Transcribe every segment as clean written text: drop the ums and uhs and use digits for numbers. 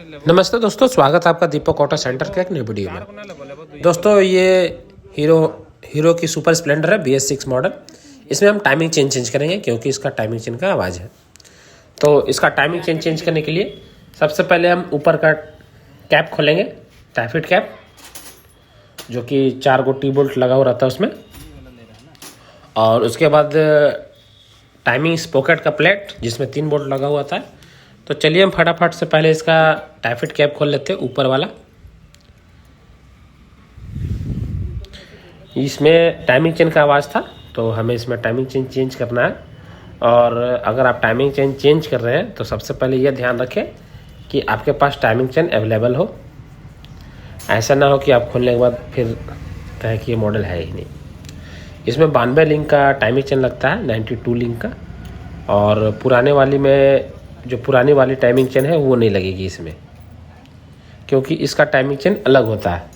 नमस्ते दोस्तों, स्वागत है आपका दीपक ऑटो सेंटर के एक नई वीडियो में। दोस्तों ये हीरो की सुपर स्प्लेंडर है BS6 मॉडल। इसमें हम टाइमिंग चेंज करेंगे क्योंकि इसका टाइमिंग चेन का आवाज़ है। तो इसका टाइमिंग चेंज करने के लिए सबसे पहले हम ऊपर का कैप खोलेंगे, टाइफिट कैप, जो कि 4 गो टी बोल्ट लगा हुआ रहता है उसमें। और उसके बाद टाइमिंग स्पॉकेट का प्लेट जिसमें 3 बोल्ट लगा हुआ था। तो चलिए हम फटाफट से पहले इसका टाइफिट कैप खोल लेते हैं, ऊपर वाला। इसमें टाइमिंग चेन का आवाज़ था, तो हमें इसमें टाइमिंग चेन चेंज करना है। और अगर आप टाइमिंग चेन चेंज कर रहे हैं तो सबसे पहले यह ध्यान रखें कि आपके पास टाइमिंग चेन अवेलेबल हो। ऐसा ना हो कि आप खोलने के बाद फिर कहें कि ये मॉडल है ही नहीं। इसमें 92 लिंक का टाइमिंग चेन लगता है, 92 लिंक का। और पुराने वाली में जो पुरानी वाली टाइमिंग चेन है वो नहीं लगेगी इसमें, क्योंकि इसका टाइमिंग चेन अलग होता है।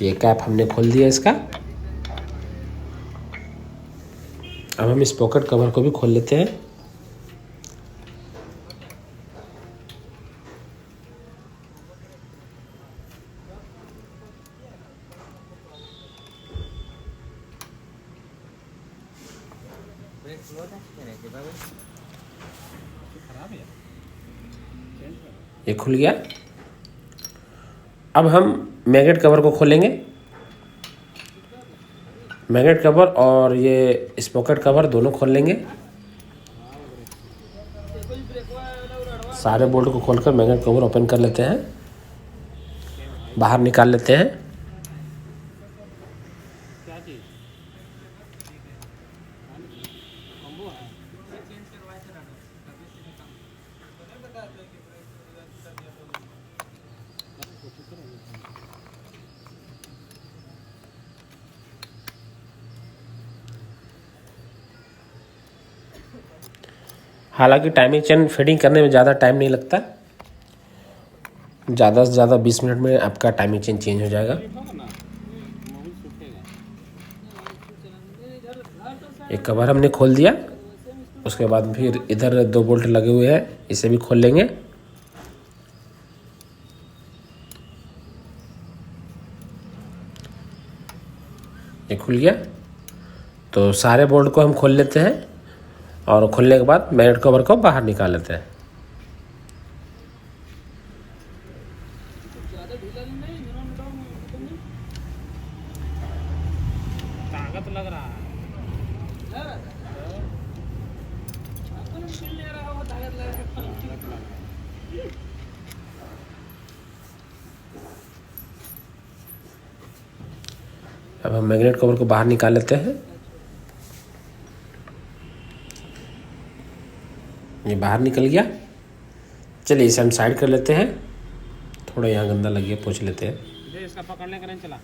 ये कैप हमने खोल दिया इसका। अब हम इस पॉकेट कवर को भी खोल लेते हैं। ये खुल गया। अब हम मैग्नेट कवर को खोलेंगे। मैग्नेट कवर और ये स्पॉकेट कवर दोनों खोल लेंगे। सारे बोल्ट को खोलकर मैग्नेट कवर ओपन कर लेते हैं, बाहर निकाल लेते हैं। हालांकि टाइमिंग चेन फिटिंग करने में ज़्यादा टाइम नहीं लगता, ज़्यादा से ज़्यादा 20 मिनट में आपका टाइमिंग चेन चेंज हो जाएगा। एक कवर हमने खोल दिया। उसके बाद फिर इधर 2 बोल्ट लगे हुए हैं, इसे भी खोल लेंगे। ये खुल गया। तो सारे बोल्ट को हम खोल लेते हैं और खोलने के बाद मैग्नेट कवर को बाहर निकाल लेते हैं। ताकत लग रहा है। अब हम मैग्नेट कवर को बाहर निकाल लेते हैं। ये बाहर निकल गया। चलिए इसे हम साइड कर लेते हैं। थोड़ा यहाँ गंदा लग गया, पोंछ लेते हैं। इसका पकड़ने का नहीं चला।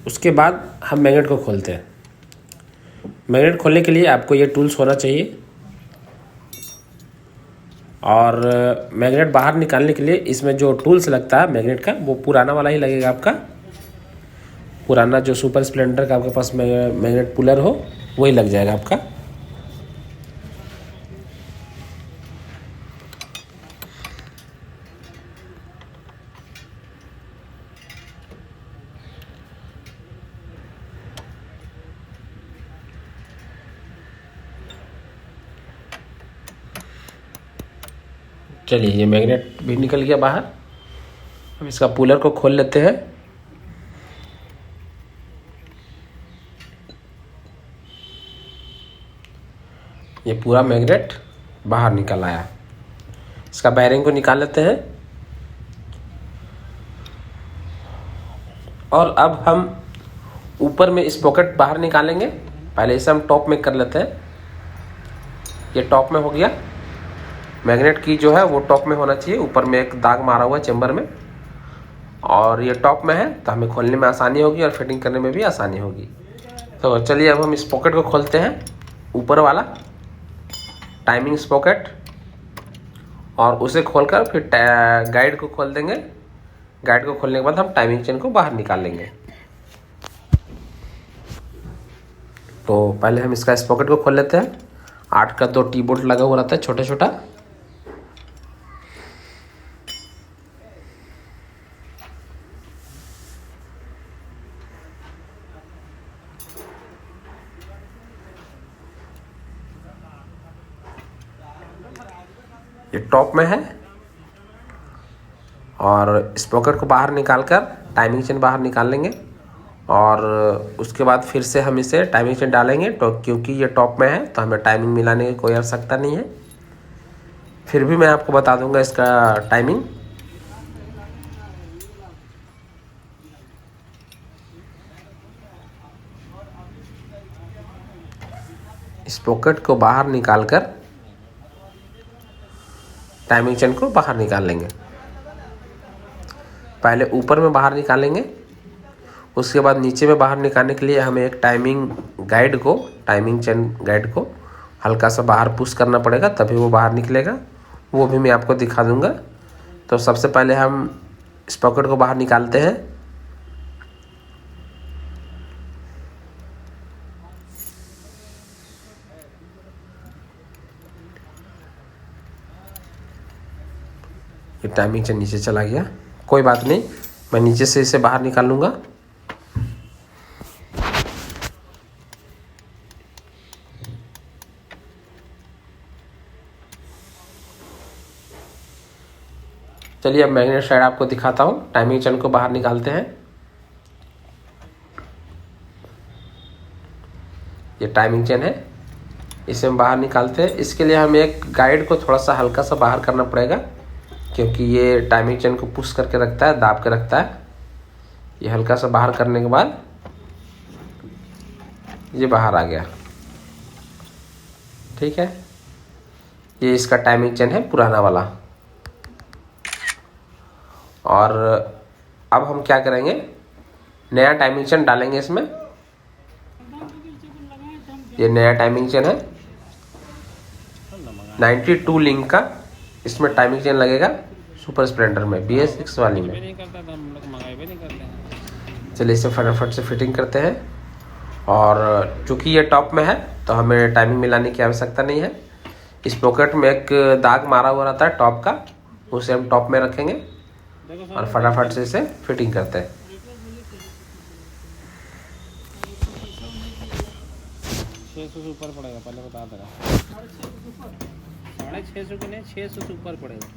उसके बाद हम मैग्नेट को खोलते हैं। मैग्नेट खोलने के लिए आपको ये टूल्स होना चाहिए। और मैग्नेट बाहर निकालने के लिए इसमें जो टूल्स लगता है मैग्नेट का, वो पुराना वाला ही लगेगा आपका। पुराना जो सुपर स्प्लेंडर का आपके पास मैग्नेट पुलर हो वही लग जाएगा आपका। चलिए ये मैग्नेट भी निकल गया बाहर। अब इसका पुलर को खोल लेते हैं। ये पूरा मैग्नेट बाहर निकल आया। इसका बैरिंग को निकाल लेते हैं। और अब हम ऊपर में इस पॉकेट बाहर निकालेंगे। पहले इसे हम टॉप में कर लेते हैं। ये टॉप में हो गया। मैग्नेट की जो है वो टॉप में होना चाहिए। ऊपर में एक दाग मारा हुआ है चेम्बर में, और ये टॉप में है तो हमें खोलने में आसानी होगी और फिटिंग करने में भी आसानी होगी। तो चलिए अब हम इस पॉकेट को खोलते हैं, ऊपर वाला टाइमिंग स्पॉकेट, और उसे खोलकर फिर गाइड को खोल देंगे। गाइड को खोलने के बाद हम टाइमिंग चेन को बाहर निकाल लेंगे। तो पहले हम इसका स्पॉकेट को खोल लेते हैं। 8 का 2 टी बोल्ट लगा हुआ रहता है छोटा छोटा। ये टॉप में है और स्पॉकेट को बाहर निकाल कर टाइमिंग चेन बाहर निकाल लेंगे और उसके बाद फिर से हम इसे टाइमिंग चेन डालेंगे। तो क्योंकि ये टॉप में है तो हमें टाइमिंग मिलाने की कोई आवश्यकता नहीं है। फिर भी मैं आपको बता दूंगा इसका टाइमिंग। स्पॉकेट को बाहर निकालकर टाइमिंग चेन को बाहर निकाल लेंगे। पहले ऊपर में बाहर निकालेंगे, उसके बाद नीचे में बाहर निकालने के लिए हमें एक टाइमिंग चेन गाइड को हल्का सा बाहर पुश करना पड़ेगा, तभी वो बाहर निकलेगा। वो भी मैं आपको दिखा दूंगा। तो सबसे पहले हम स्पॉकेट को बाहर निकालते हैं। ये टाइमिंग चेन नीचे चला गया, कोई बात नहीं, मैं नीचे से इसे बाहर निकाल लूँगा। चलिए अब मैग्नेट साइड आपको दिखाता हूँ। टाइमिंग चेन को बाहर निकालते हैं। ये टाइमिंग चेन है, इसे हम बाहर निकालते हैं। इसके लिए हमें एक गाइड को थोड़ा सा हल्का सा बाहर करना पड़ेगा, क्योंकि ये टाइमिंग चेन को पुश करके रखता है, दाब के रखता है। ये हल्का सा बाहर करने के बाद ये बाहर आ गया। ठीक है, ये इसका टाइमिंग चेन है पुराना वाला। और अब हम क्या करेंगे, नया टाइमिंग चेन डालेंगे इसमें। ये नया टाइमिंग चेन है 92 लिंक का, इसमें टाइमिंग चेन लगेगा सुपर स्प्लेंडर में, BS6 वाली में। चलिए इसे फटाफट से फिटिंग करते हैं। और चूंकि ये टॉप में है तो हमें टाइमिंग मिलाने की आवश्यकता नहीं है। इस पॉकेट में एक दाग मारा हुआ रहता है टॉप का, उसे हम टॉप में रखेंगे और फटाफट से इसे फिटिंग करते हैं। 600 से ऊपर पड़ेगा, पहले बता दे रहा। 650 के नहीं, 600 से ऊपर पड़ेगा।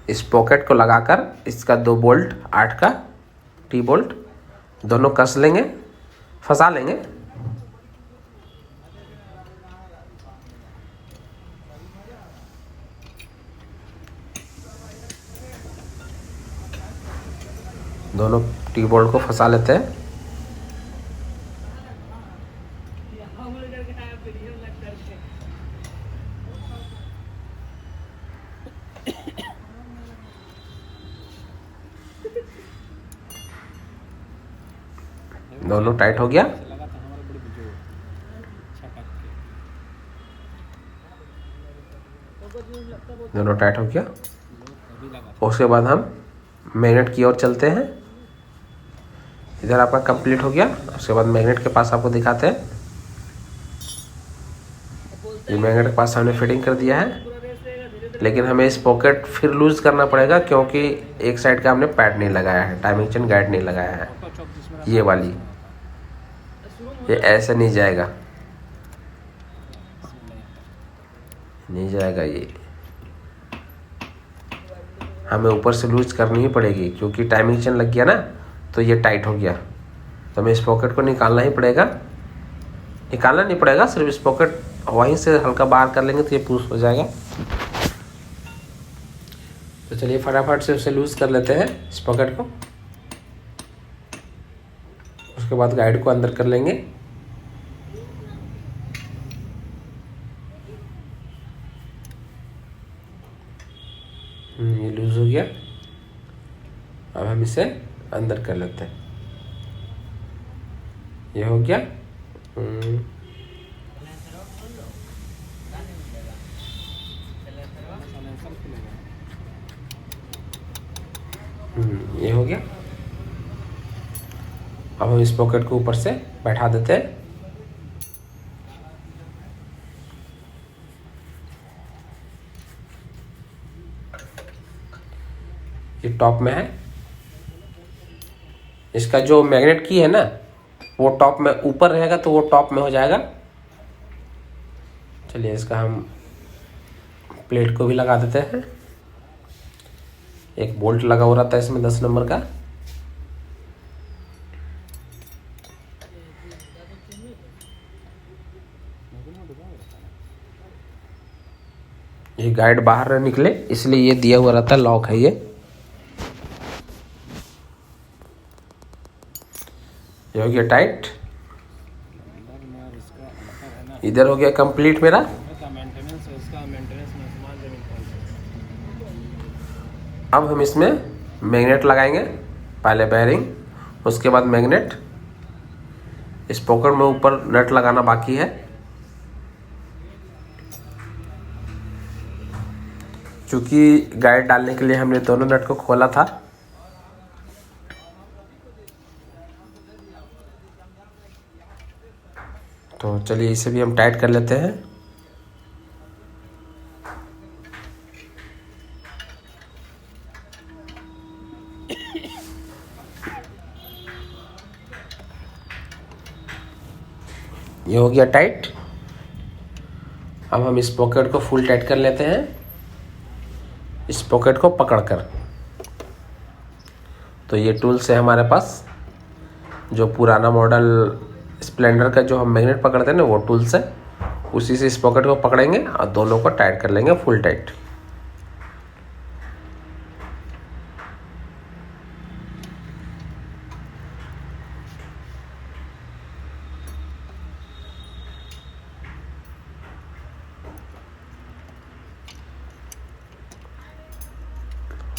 इस पॉकेट को लगाकर इसका 2 बोल्ट 8 का टी बोल्ट दोनों कस लेंगे, फंसा लेंगे। दोनों टी बोल्ट को फंसा लेते हैं। दोनों टाइट हो गया। दोनों टाइट हो गया। उसके बाद हम मैग्नेट की ओर चलते हैं। इधर आपका कंप्लीट हो गया। उसके बाद मैग्नेट के पास आपको दिखाते हैं। ये मैग्नेट के पास हमने फिटिंग कर दिया है, लेकिन हमें इस पॉकेट फिर लूज करना पड़ेगा, क्योंकि एक साइड का हमने पैड नहीं लगाया है, टाइमिंग चेन गाइड नहीं लगाया है। ये वाली, ये ऐसे नहीं जाएगा, नहीं जाएगा। ये हमें ऊपर से लूज करनी ही पड़ेगी, क्योंकि टाइमिंग चेन लग गया ना, तो ये टाइट हो गया। तो हमें इस पॉकेट को निकालना ही पड़ेगा। निकालना नहीं पड़ेगा, सिर्फ इस पॉकेट वहीं से हल्का बाहर कर लेंगे तो ये पुश हो जाएगा। तो चलिए फटाफट से उसे लूज कर लेते हैं इस पॉकेट को। उसके बाद गाइड को अंदर कर लेंगे। ये लूज हो गया। अब हम इसे अंदर कर लेते हैं। ये हो गया। ये हो गया। अब हम इस पॉकेट को ऊपर से बैठा देते हैं। ये टॉप में है। इसका जो मैग्नेट की है ना वो टॉप में ऊपर रहेगा तो वो टॉप में हो जाएगा। चलिए इसका हम प्लेट को भी लगा देते हैं। एक बोल्ट लगा हो रहा था इसमें 10 नंबर का। ये गाइड बाहर न निकले इसलिए ये दिया हुआ रहता है, लॉक है ये हो गया टाइट। इधर हो गया कंप्लीट मेरा। अब हम इसमें मैग्नेट लगाएंगे, पहले बेयरिंग, उसके बाद मैग्नेट। इस पॉकेट में ऊपर नट लगाना बाकी है। क्योंकि गाइड डालने के लिए हमने दोनों नट को खोला था। तो चलिए इसे भी हम टाइट कर लेते हैं। ये हो गया टाइट। अब हम इस पॉकेट को फुल टाइट कर लेते हैं, इस पॉकेट को पकड़कर। तो ये टूल्स है हमारे पास, जो पुराना मॉडल स्प्लेंडर का जो हम मैग्नेट पकड़ते हैं ना वो टूल्स है। उसी से इस पॉकेट को पकड़ेंगे और दोनों को टाइट कर लेंगे फुल टाइट।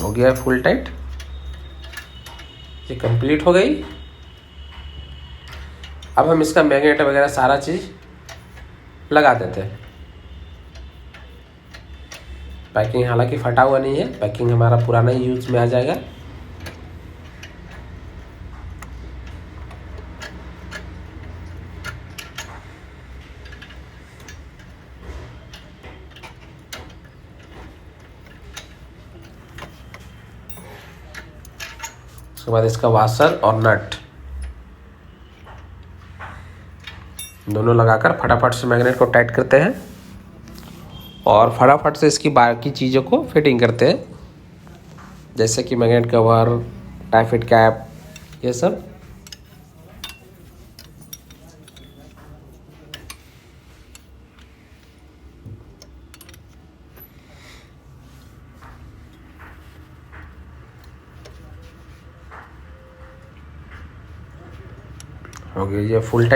हो गया फुल टाइट। ये कंप्लीट हो गई। अब हम इसका मैग्नेट वगैरह सारा चीज़ लगा देते हैं। पैकिंग हालांकि फटा हुआ नहीं है, पैकिंग हमारा पुराना ही यूज में आ जाएगा। उसके बाद इसका वाशर और नट दोनों लगाकर फटाफट से मैग्नेट को टाइट करते हैं और फटाफट से इसकी बाकी चीज़ों को फिटिंग करते हैं, जैसे कि मैग्नेट कवर, टाइफिट कैप, ये सब। हो गया ये फुल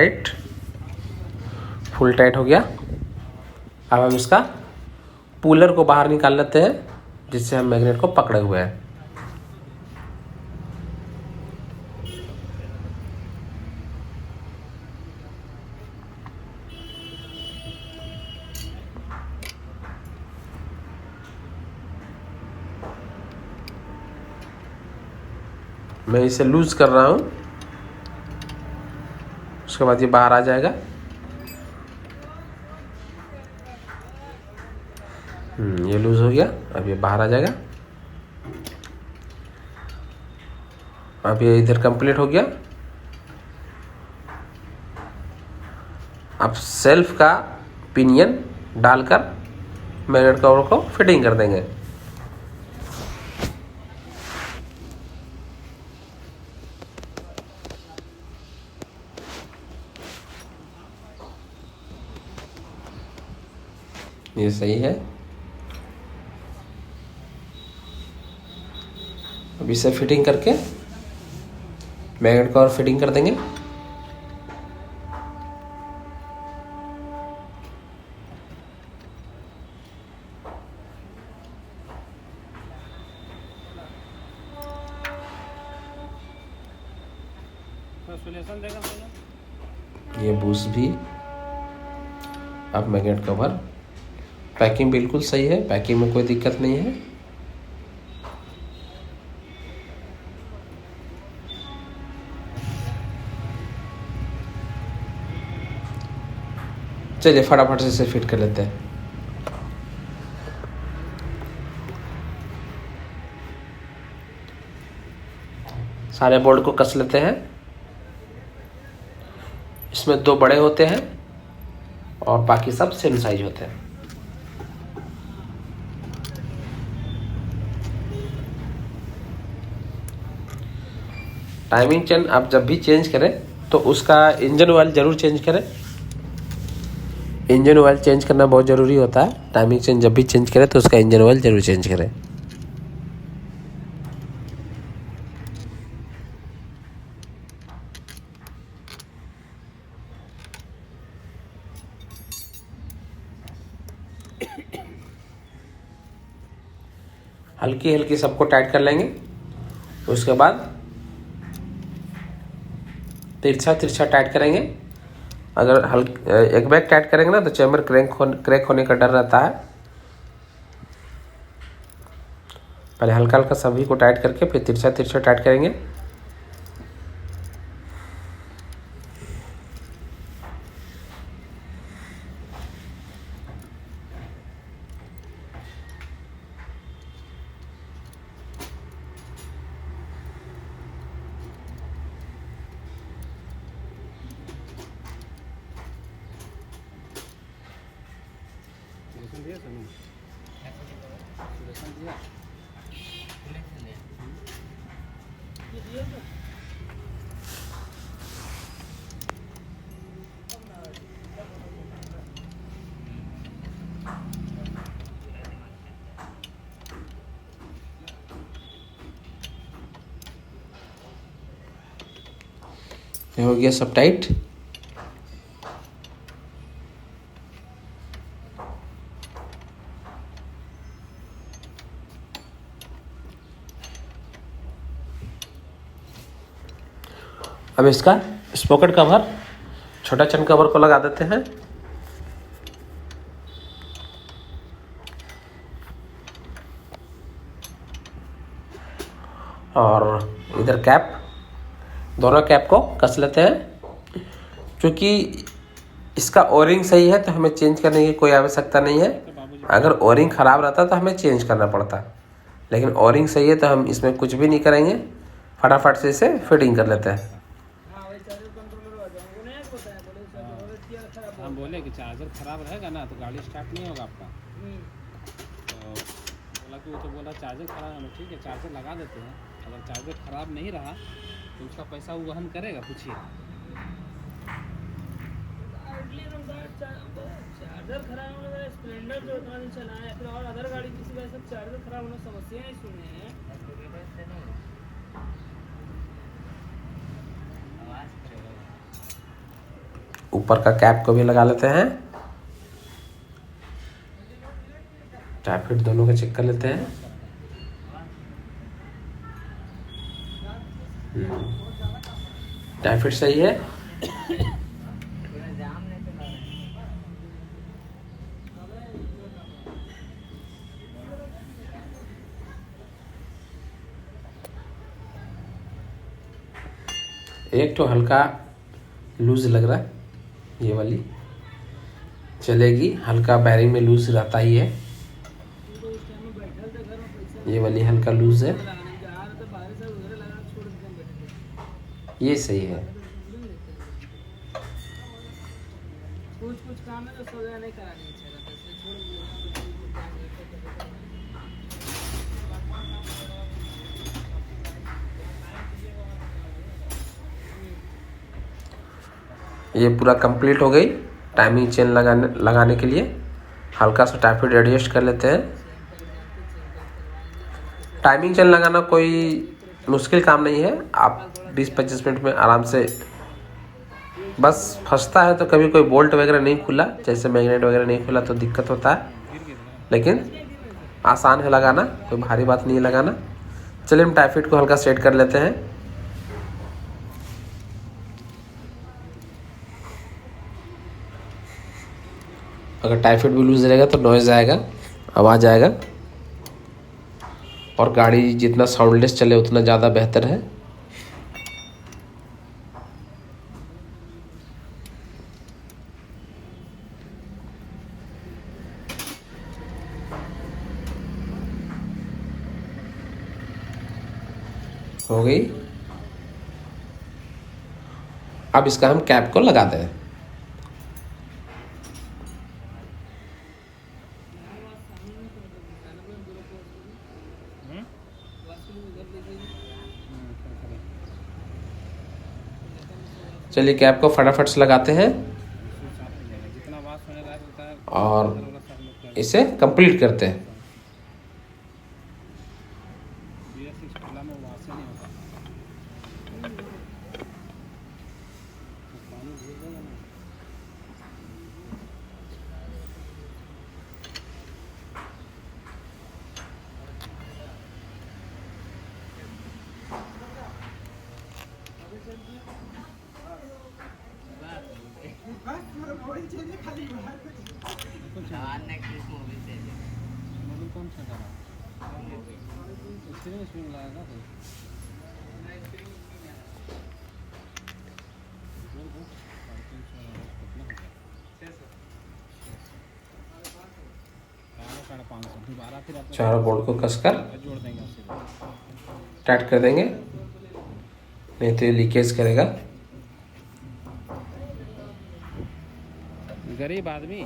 टाइट हो गया। अब हम इसका पुलर को बाहर निकाल लेते हैं, जिससे हम मैग्नेट को पकड़े हुए हैं। मैं इसे लूज कर रहा हूँ, उसके बाद ये बाहर आ जाएगा। ये लूज हो गया, अब ये बाहर आ जाएगा। अब ये इधर कंप्लीट हो गया। अब सेल्फ का पिनियन डालकर मैग्नेट कवर को फिटिंग कर देंगे। ये सही है। अब इसे फिटिंग करके मैग्नेट कवर फिटिंग कर देंगे। ये बूस्ट भी। अब मैग्नेट कवर, पैकिंग बिल्कुल सही है, पैकिंग में कोई दिक्कत नहीं है। चलिए फटाफट से इसे फिट कर लेते हैं। सारे बोल्ट को कस लेते हैं। इसमें 2 बड़े होते हैं और बाकी सब सेम साइज होते हैं। टाइमिंग चेन आप जब भी चेंज करें तो उसका इंजन ऑयल ज़रूर चेंज करें। इंजन ऑयल चेंज करना बहुत ज़रूरी होता है। टाइमिंग चेन जब भी चेंज करें तो उसका इंजन ऑयल ज़रूर चेंज करें। हल्की हल्की सबको टाइट कर लेंगे। उसके बाद तिरछा तिरछा टाइट करेंगे। अगर एक बैग टाइट करेंगे ना तो चैम्बर क्रैक होने का डर रहता है। पहले हल्का हल्का सभी को टाइट करके फिर तिरछा तिरछा टाइट करेंगे। ये हो गया सब टाइट। अब इसका स्पॉकेट कवर, छोटा चन कवर को लगा देते हैं। और इधर कैप, दोनों कैप को कस लेते हैं। क्योंकि इसका ओरिंग सही है तो हमें चेंज करने की कोई आवश्यकता नहीं है। अगर ओरिंग ख़राब रहता तो हमें चेंज करना पड़ता, लेकिन ओरिंग सही है तो हम इसमें कुछ भी नहीं करेंगे, फटाफट से इसे फिटिंग कर लेते हैं। हम बोले कि चार्जर खराब रहेगा ना तो गाड़ी स्टार्ट नहीं होगा आपका। तो बोला कि वो तो बोला चार्जर खराब है। ठीक है चार्जर लगा देते हैं। अगर चार्जर खराब नहीं रहा तो उसका पैसा वो वहन करेगा, पूछिए। चार्जर खराब होने वाला स्प्लेंडर जो उतना नहीं चला है, फिर और अदर गाड़ी किसी का सब चार्जर खराब होने समस्या नहीं सुने हैं। ऊपर का कैप को भी लगा लेते हैं। टाइट फिट दोनों का चेक कर लेते हैं। टाइट फिट सही है। एक तो हल्का लूज लग रहा है, ये वाली चलेगी। हल्का बैरिंग में लूज रहता ही है। ये वाली हल्का लूज है, ये सही है। कुछ काम है तो सोचा नहीं करानी चाहिए, इसलिए छोड़ दिया। ये पूरा कंप्लीट हो गई। टाइमिंग चेन लगाने के लिए हल्का सा टाइट फिट एडजस्ट कर लेते हैं। टाइमिंग चेन लगाना कोई मुश्किल काम नहीं है। आप 20-25 मिनट में आराम से, बस फंसता है तो कभी कोई बोल्ट वगैरह नहीं खुला, जैसे मैग्नेट वगैरह नहीं खुला तो दिक्कत होता है, लेकिन आसान है लगाना, कोई भारी बात नहीं है लगाना। चलिए हम टाइट फिट को हल्का सेट कर लेते हैं। अगर टाइट फिट भी लूज रहेगा तो नॉइज़ आएगा, आवाज़ आएगा, और गाड़ी जितना साउंडलेस चले उतना ज़्यादा बेहतर है। हो गई। अब इसका हम कैप को लगा दें। चलिए कैप को फटाफट से लगाते हैं जितना वास होने लायक होता है और सब लोग कर इसे कंप्लीट करते हैं। BS6 खुला में वास ही नहीं होता। तो पानी घुस जाएगा ना। मॉडल कौन सा करा? इसमें लाया ना कोई? दोबारा फिर आप चारों बोल्ट को कसकर जोड़ देंगे उससे। टाइट कर देंगे, नहीं तो ये लीकेज करेगा। गरीब आदमी।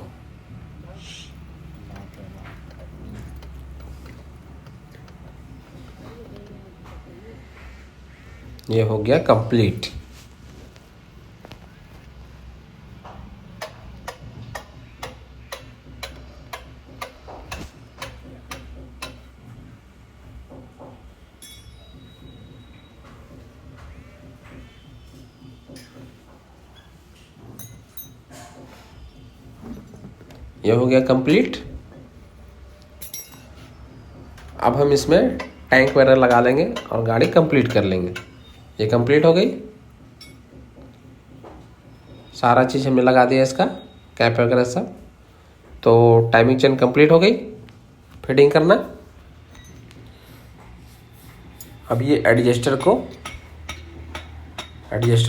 ये हो गया कंप्लीट। ये हो गया कंप्लीट। अब हम इसमें टैंक वगैरह लगा लेंगे और गाड़ी कंप्लीट कर लेंगे। ये कंप्लीट हो गई, सारा चीज़ हमने लगा दिया इसका, कैप वगैरह सब। तो टाइमिंग चेन कंप्लीट हो गई, फिटिंग करना। अब ये एडजस्टर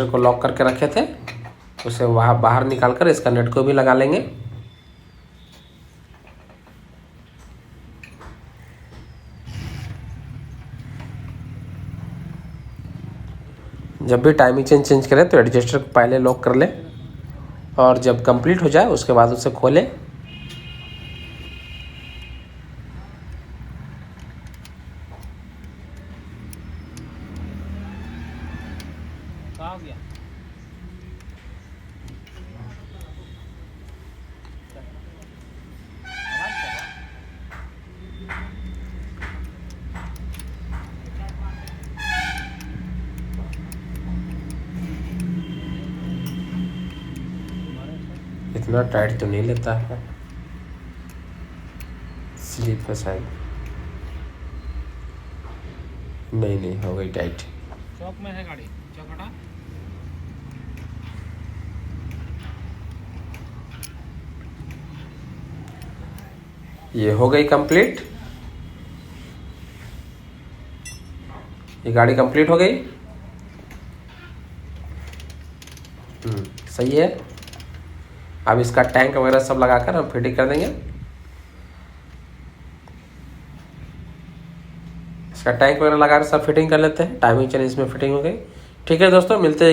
को लॉक करके रखे थे, उसे वहाँ बाहर निकाल कर इसका नट को भी लगा लेंगे। जब भी टाइमिंग चेन चेंज करें तो एडजस्टर को पहले लॉक कर लें और जब कंप्लीट हो जाए उसके बाद उसे खोलें। कहाँ हो गया? आवाज़ कर रहा? इतना टाइट तो नहीं लेता है, स्लीप है शायद। नहीं हो गई टाइट। चौक में है गाड़ी, चौक हटा। ये हो गई कंप्लीट, ये गाड़ी कंप्लीट हो गई। सही है। अब इसका टैंक वगैरह सब लगाकर हम फिटिंग कर देंगे। इसका टैंक वगैरह लगाकर सब फिटिंग कर लेते हैं। टाइमिंग चेन इसमें फिटिंग हो गई। ठीक है दोस्तों, मिलते हैं।